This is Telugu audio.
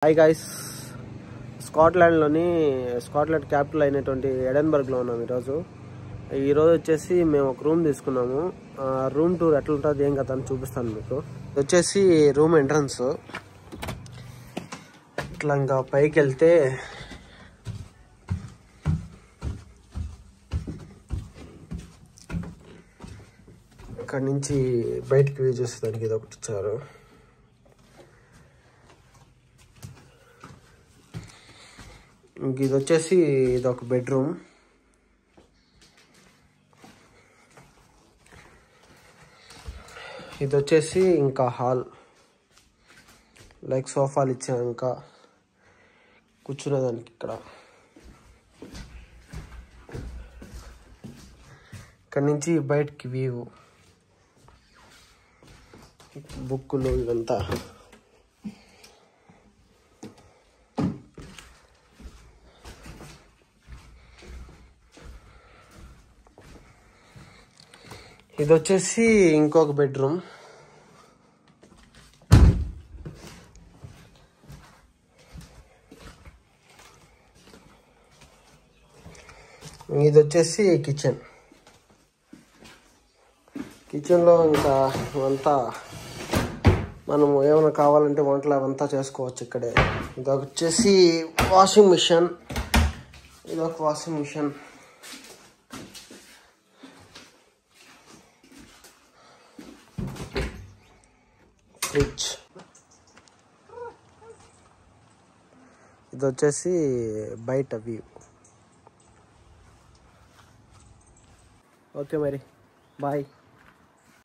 హాయ్ గాయ్స్, స్కాట్లాండ్ క్యాపిటల్ అయినటువంటి ఎడెన్బర్గ్లో ఉన్నాం ఈరోజు వచ్చేసి మేము ఒక రూమ్ తీసుకున్నాము. రూమ్ టూర్ ఎట్లా ఉంటుంది ఏం కదా అని చూపిస్తాను మీకు. ఇది వచ్చేసి రూమ్ ఎంట్రన్స్. ఇట్లా ఇంకా పైకి వెళ్తే ఇక్కడ నుంచి బయటికి వ్యూ చూసేదానికి ఇది ఒకటి ఇచ్చారు. ఇది వచ్చేసి ఇది ఒక బెడ్రూమ్. ఇది వచ్చేసి ఇంకా హాల్, లైక్ సోఫాలు ఇచ్చాను ఇంకా కూర్చునేదానికి. ఇక్కడ నుంచి బయటికి వ్యూ, బుక్కులు ఇవంతా. ఇది వచ్చేసి ఇంకొక బెడ్రూమ్. ఇది వచ్చేసి కిచెన్లో ఇంకా అంతా మనం ఏమైనా కావాలంటే వంటలు అవంతా చేసుకోవచ్చు ఇక్కడే. ఇది వచ్చేసి వాషింగ్ మిషన్. ఇదొక వాషింగ్ మిషన్. ఫ్రిడ్జ్. ఇది వచ్చేసి బయట వ్యూ. ఓకే మరి బాయ్.